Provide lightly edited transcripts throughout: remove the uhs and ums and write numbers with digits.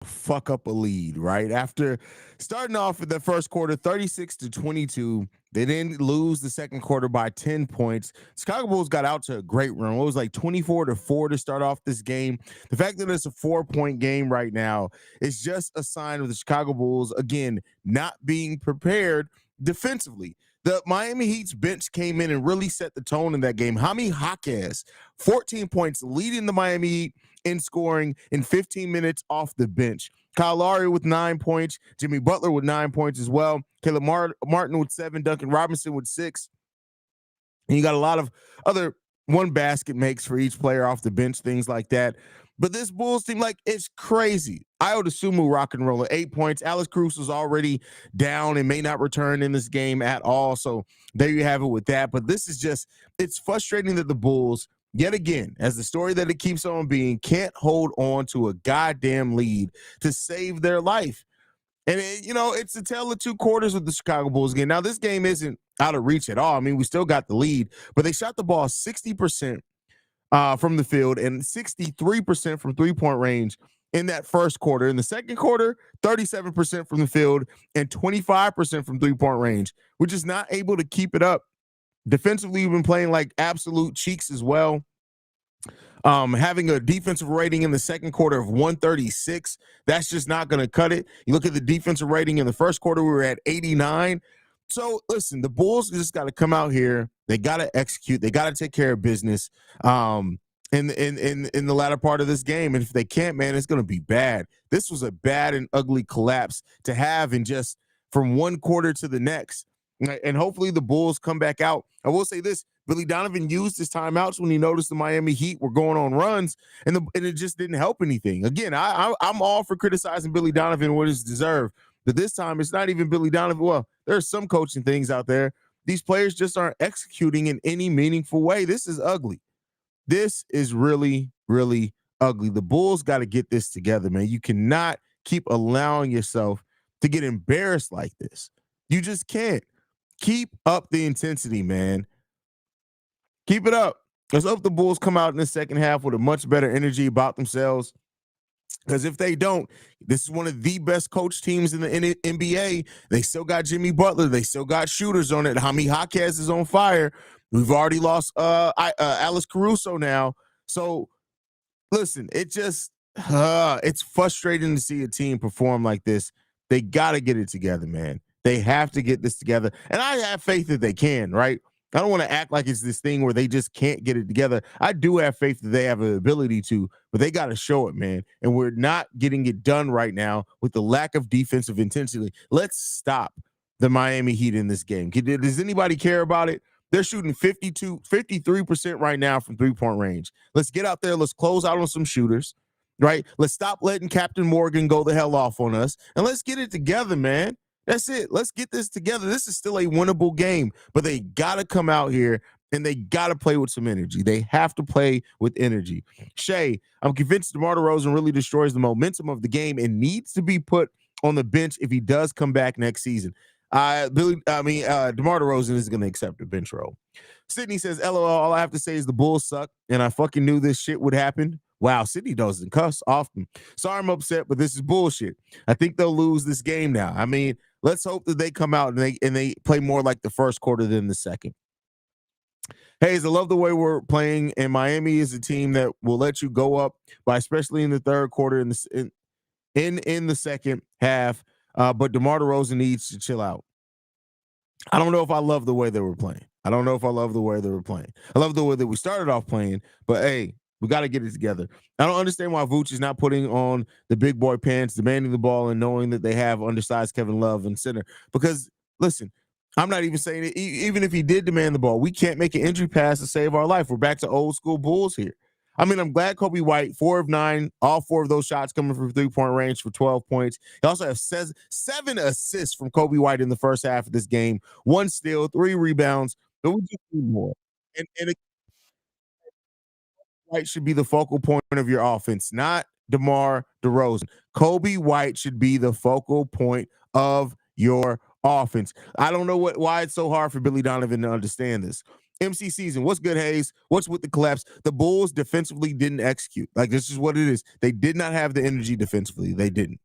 fuck up a lead, right? After starting off in the first quarter 36-22, they then lose the second quarter by 10 points. Chicago Bulls got out to a great run. It was like 24-4 to start off this game. The fact that it's a 4-point game right now is just a sign of the Chicago Bulls, again, not being prepared defensively. The Miami Heat's bench came in and really set the tone in that game. Haize, 14 points, leading the Miami Heat in scoring in 15 minutes off the bench. Kyle Lowry with 9 points, Jimmy Butler with 9 points as well, Caleb Martin with 7, Duncan Robinson with 6. And you got a lot of other one basket makes for each player off the bench, things like that. But this Bulls team, like, it's crazy. Ayo Dosunmu rock and roll at 8 points. Alex Cruz was already down and may not return in this game at all. So there you have it with that. But this is just, it's frustrating that the Bulls, yet again, as the story that it keeps on being, can't hold on to a goddamn lead to save their life. And, it's the tale of two quarters with the Chicago Bulls again. Now, this game isn't out of reach at all. I mean, we still got the lead, but they shot the ball 60% from the field and 63% from three-point range in that first quarter. In the second quarter, 37% from the field and 25% from three-point range. We're just not able to keep it up. Defensively, we've been playing like absolute cheeks as well. Having a defensive rating in the second quarter of 136, that's just not going to cut it. You look at the defensive rating in the first quarter, we were at 89. So listen, the Bulls just got to come out here. They got to execute. They got to take care of business in the latter part of this game. And if they can't, man, it's going to be bad. This was a bad and ugly collapse to have in just from one quarter to the next. And hopefully the Bulls come back out. I will say this. Billy Donovan used his timeouts when he noticed the Miami Heat were going on runs, and it just didn't help anything. Again, I'm all for criticizing Billy Donovan what is deserved, but this time it's not even Billy Donovan. Well, there's some coaching things out there. These players just aren't executing in any meaningful way. This is ugly. This is really, really ugly. The Bulls got to get this together, man. You cannot keep allowing yourself to get embarrassed like this. You just can't. Keep up the intensity, man. Keep it up. Let's hope the Bulls come out in the second half with a much better energy about themselves. Because if they don't, this is one of the best coach teams in the NBA. They still got Jimmy Butler. They still got shooters on it. Haize is on fire. We've already lost Alex Caruso now. So, listen, it's frustrating to see a team perform like this. They got to get it together, man. They have to get this together. And I have faith that they can, right? I don't want to act like it's this thing where they just can't get it together. I do have faith that they have an ability to, but they got to show it, man. And we're not getting it done right now with the lack of defensive intensity. Let's stop the Miami Heat in this game. Does anybody care about it? They're shooting 53% right now from three-point range. Let's get out there. Let's close out on some shooters, right? Let's stop letting Captain Morgan go the hell off on us, and let's get it together, man. That's it. Let's get this together. This is still a winnable game, but they got to come out here and they got to play with some energy. They have to play with energy. Shay, I'm convinced DeMar DeRozan really destroys the momentum of the game and needs to be put on the bench if he does come back next season. DeMar DeRozan is going to accept a bench role. Sydney says, LOL, all I have to say is the Bulls suck, and I fucking knew this shit would happen. Wow, Sydney doesn't cuss often. Sorry I'm upset, but this is bullshit. I think they'll lose this game now. I mean, let's hope that they come out and they play more like the first quarter than the second. Haize, I love the way we're playing, and Miami is a team that will let you go up by, especially in the third quarter in the second half. But DeMar DeRozan needs to chill out. I don't know if I love the way they were playing. I don't know if I love the way they were playing. I love the way that we started off playing, but hey, we got to get it together. I don't understand why Vooch is not putting on the big boy pants, demanding the ball, and knowing that they have undersized Kevin Love in center. Because, listen, I'm not even saying it. Even if he did demand the ball, we can't make an injury pass to save our life. We're back to old school Bulls here. I mean, I'm glad Kobe White, 4 of 9, all 4 of those shots coming from three-point range for 12 points. He also has 7 assists from Kobe White in the first half of this game, 1 steal, 3 rebounds. But we just need more. And White should be the focal point of your offense, not DeMar DeRozan. Kobe White should be the focal point of your offense. I don't know why it's so hard for Billy Donovan to understand this. MC season. What's good, Haize? What's with the collapse? The Bulls defensively didn't execute. Like, this is what it is. They did not have the energy defensively. They didn't.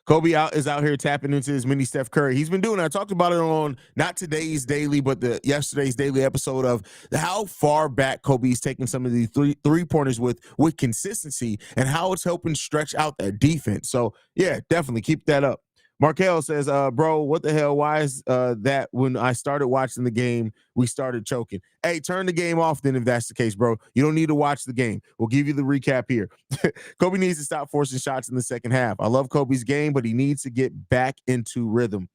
Kobe is out here tapping into his mini Steph Curry. He's been doing it. I talked about it on not today's daily, but the yesterday's daily episode of how far back Kobe's taking some of these three-pointers with consistency and how it's helping stretch out that defense. So, yeah, definitely keep that up. Markel says, bro, what the hell? Why is that when I started watching the game, we started choking? Hey, turn the game off then if that's the case, bro. You don't need to watch the game. We'll give you the recap here. Kobe needs to stop forcing shots in the second half. I love Kobe's game, but he needs to get back into rhythm.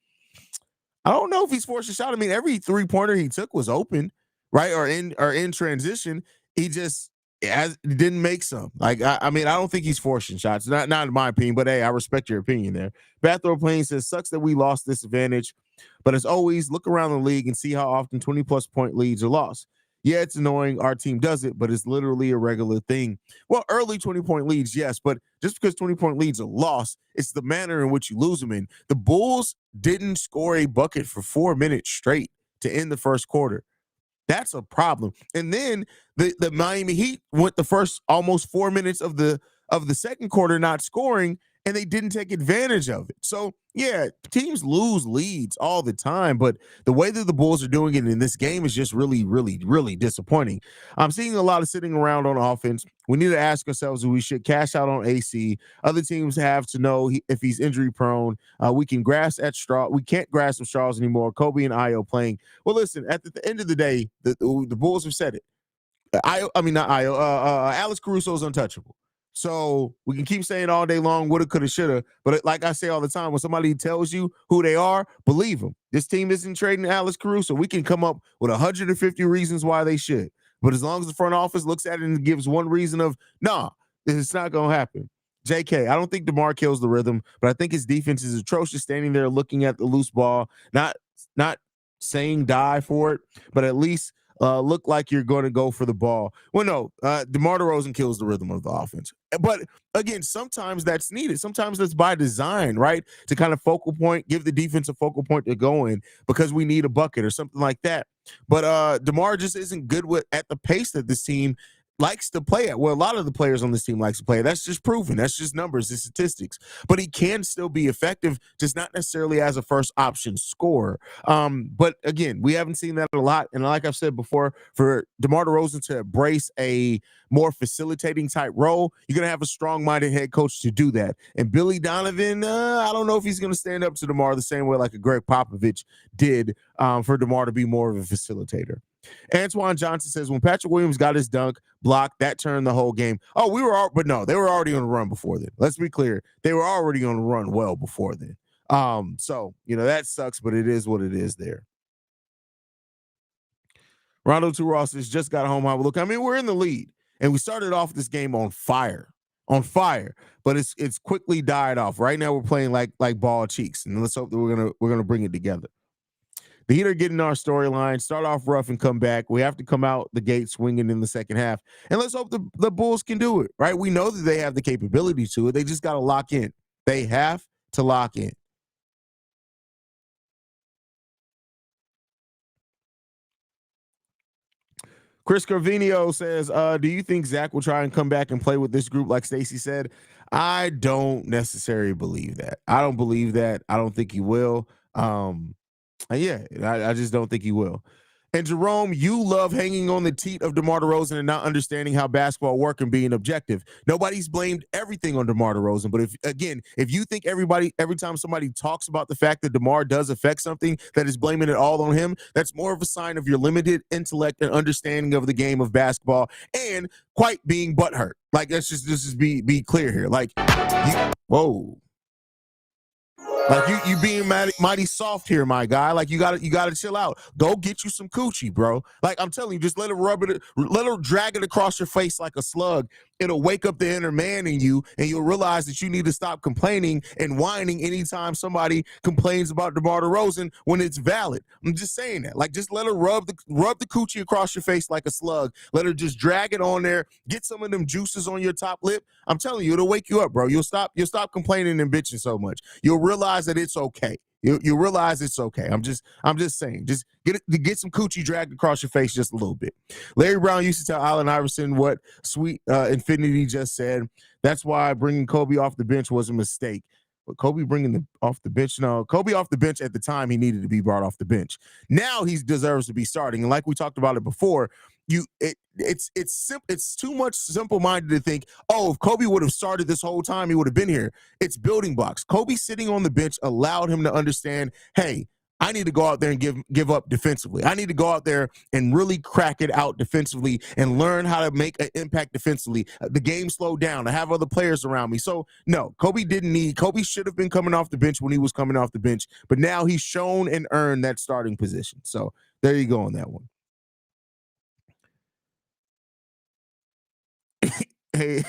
I don't know if he's forced a shot. I mean, every three-pointer he took was open, right? Or in transition. He just didn't make some. Like, I mean, I don't think he's forcing shots. Not in my opinion, but hey, I respect your opinion there. Bathrobe Plane says, sucks that we lost this advantage, but as always, look around the league and see how often 20-plus point leads are lost. Yeah, it's annoying. Our team does it, but it's literally a regular thing. Well, early 20-point leads, yes, but just because 20-point leads are lost, it's the manner in which you lose them in. The Bulls didn't score a bucket for 4 minutes straight to end the first quarter. That's a problem. And then the Miami Heat went the first almost 4 minutes of the second quarter not scoring, and they didn't take advantage of it. So, yeah, teams lose leads all the time, but the way that the Bulls are doing it in this game is just really, really, really disappointing. I'm seeing a lot of sitting around on offense. We need to ask ourselves if we should cash out on AC. Other teams have to know if he's injury prone. We can grasp at straw. We can't grasp some straws anymore. Kobe and Io playing. Well, listen, at the end of the day, the Bulls have said it. Alex Caruso is untouchable. So we can keep saying all day long, woulda, coulda, shoulda. But like I say all the time, when somebody tells you who they are, believe them. This team isn't trading Alex Caruso. We can come up with 150 reasons why they should. But as long as the front office looks at it and gives one reason of, nah, it's not going to happen. JK, I don't think DeMar kills the rhythm, but I think his defense is atrocious, standing there looking at the loose ball, not saying die for it, but at least look like you're going to go for the ball. Well, no, DeMar DeRozan kills the rhythm of the offense. But again, sometimes that's needed. Sometimes that's by design, right? To kind of focal point, give the defense a focal point to go in because we need a bucket or something like that. But DeMar just isn't good at the pace that this team likes to play at. Well, a lot of the players on this team likes to play. That's just proven. That's just numbers and statistics. But he can still be effective, just not necessarily as a first option scorer. But again, we haven't seen that a lot. And like I've said before, for DeMar DeRozan to embrace a more facilitating type role, you're going to have a strong-minded head coach to do that. And Billy Donovan, I don't know if he's going to stand up to DeMar the same way like a Greg Popovich did for DeMar to be more of a facilitator. Antoine Johnson says, when Patrick Williams got his dunk block, that turned the whole game. Oh, but no, they were already on the run before then. Let's be clear. They were already on the run well before then. So, that sucks, but it is what it is there. Rondo Ross has just got home. Look, I mean, we're in the lead, and we started off this game on fire, but it's quickly died off. Right now, we're playing like ball cheeks, and let's hope that we're gonna bring it together. The Heat are getting our storyline, start off rough and come back. We have to come out the gate swinging in the second half. And let's hope the Bulls can do it, right? We know that they have the capability to it. They just got to lock in. They have to lock in. Chris Carvinio says, do you think Zach will try and come back and play with this group like Stacey said? I don't necessarily believe that. I don't believe that. I don't think he will. I just don't think he will. And Jerome, you love hanging on the teat of DeMar DeRozan and not understanding how basketball works and being objective. Nobody's blamed everything on DeMar DeRozan, but if you think every time somebody talks about the fact that DeMar does affect something, that is blaming it all on him, that's more of a sign of your limited intellect and understanding of the game of basketball and quite being butthurt. Like, let's just be clear here. Like, whoa. Like you being mighty soft here, my guy. Like you gotta chill out. Go get you some coochie, bro. Like I'm telling you, just let her drag it across your face like a slug. It'll wake up the inner man in you, and you'll realize that you need to stop complaining and whining anytime somebody complains about DeMar DeRozan when it's valid. I'm just saying that. Like, just let her rub the coochie across your face like a slug. Let her just drag it on there. Get some of them juices on your top lip. I'm telling you, it'll wake you up, bro. You'll stop complaining and bitching so much. You'll realize that it's okay. You realize it's okay. I'm just saying, just get some coochie dragged across your face just a little bit. Larry Brown used to tell Allen Iverson what Sweet Infinity just said. That's why bringing Kobe off the bench was a mistake. But Kobe bringing the off the bench, no, Kobe off the bench at the time he needed to be brought off the bench. Now he deserves to be starting, and like we talked about it before, it's too much simple-minded to think, oh, if Kobe would have started this whole time, he would have been here. It's building blocks. Kobe sitting on the bench allowed him to understand, hey, I need to go out there and give up defensively. I need to go out there and really crack it out defensively and learn how to make an impact defensively. The game slowed down. I have other players around me. So, no, Kobe should have been coming off the bench when he was coming off the bench, but now he's shown and earned that starting position. So, there you go on that one. Hey,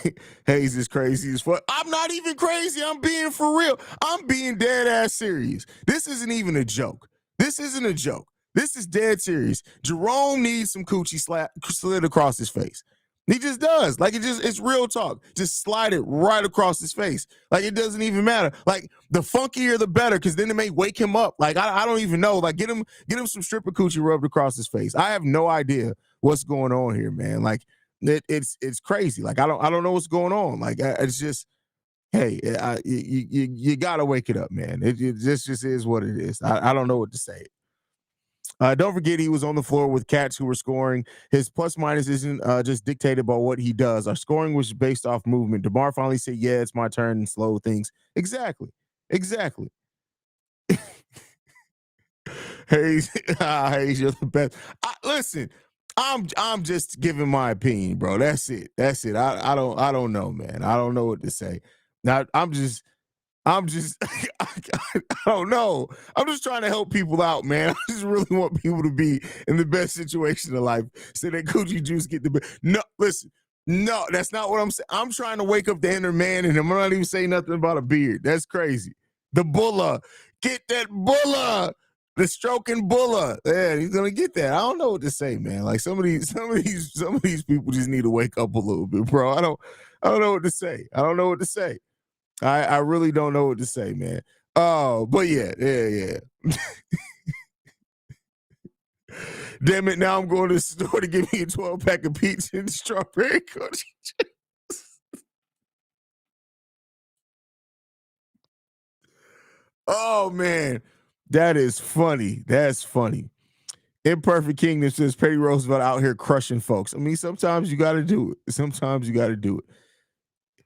Haize is crazy as fuck. I'm not even crazy. I'm being for real. I'm being dead ass serious. This isn't even a joke. This isn't a joke. This is dead serious. Jerome needs some coochie slid across his face. He just does. Like it's real talk. Just slide it right across his face. Like it doesn't even matter. Like the funkier the better, because then it may wake him up. Like I don't even know. Like get him some stripper coochie rubbed across his face. I have no idea what's going on here, man. Like it's crazy. Like I don't know what's going on. Like it's just, hey, you gotta wake it up, man. It just is what it is. I don't know what to say. Don't forget he was on the floor with cats who were scoring. His plus minus isn't just dictated by what he does. Our scoring was based off movement. DeMar finally said, "Yeah, it's my turn," and slow things. Exactly. Haize, Haize, you're the best. Listen, I'm just giving my opinion, bro. That's it. I don't know, man. I don't know what to say. Now I'm just I don't know. I'm just trying to help people out, man. I just really want people to be in the best situation of life. So that coochie juice get the best. No, listen. No, that's not what I'm saying. I'm trying to wake up the inner man, and I'm not even saying nothing about a beard. That's crazy. The bulla. Get that bulla. The stroking bulla. Yeah, he's gonna get that. I don't know what to say, man. Like some of these people just need to wake up a little bit, bro. I don't know what to say. I don't know what to say. I really don't know what to say, man. Oh, but yeah. Damn it, now I'm going to the store to get me a 12-pack of pizza and strawberry cookie. Oh man, that is funny. That's funny. Imperfect Kingdom says Petty Roosevelt out here crushing folks. I mean, sometimes you got to do it.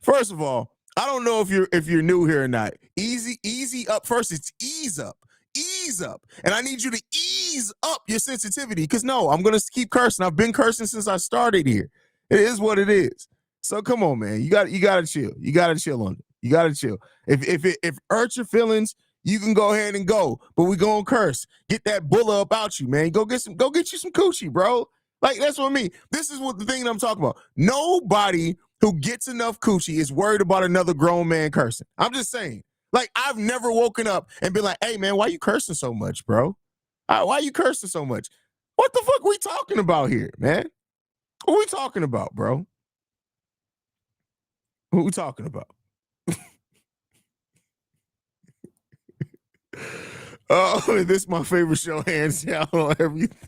First of all, I don't know if you're new here or not. Easy up. First, it's ease up. Ease up. And I need you to ease up your sensitivity. Because no, I'm gonna keep cursing. I've been cursing since I started here. It is what it is. So come on, man. You gotta chill. You gotta chill on it. You gotta chill. If it hurts your feelings, you can go ahead and go. But we gonna curse. Get that bulla about you, man. Go get you some coochie, bro. Like that's what I mean. This is what the thing that I'm talking about. Nobody who gets enough coochie is worried about another grown man cursing. I'm just saying. Like, I've never woken up and been like, hey, man, why you cursing so much, bro? Why you cursing so much? What the fuck we talking about here, man? What we talking about, bro? What we talking about? Oh, this is my favorite show, hands down on everything.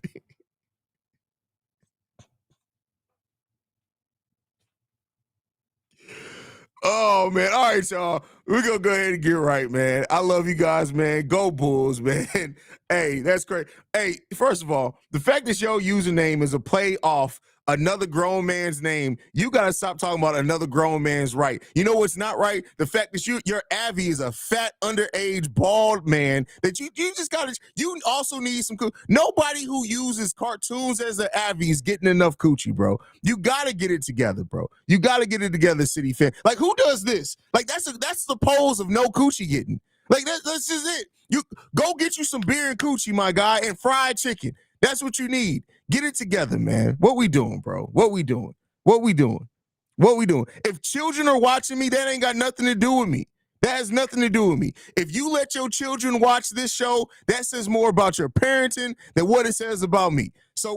Oh man. All right, y'all. We're gonna go ahead and get right, man. I love you guys, man. Go Bulls, man. Hey, that's great. Hey, first of all, the fact that your username is a play off another grown man's name, you gotta stop talking about another grown man's right. You know what's not right? The fact that your Avi is a fat, underage, bald man that you just gotta. You also need some. Nobody who uses cartoons as an Avi is getting enough coochie, bro. You gotta get it together, bro. You gotta get it together, City fan. Like who does this? Like that's the pose of no coochie getting. Like that's just it. You go get you some beer and coochie, my guy, and fried chicken. That's what you need. Get it together, man. What we doing, bro? What we doing? If children are watching me, that ain't got nothing to do with me. That has nothing to do with me. If you let your children watch this show, that says more about your parenting than what it says about me. So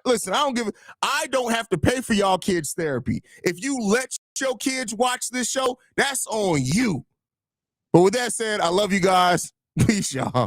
listen, I don't have to pay for y'all kids' therapy. If you let your kids watch this show, that's on you. But with that said, I love you guys. Peace, y'all.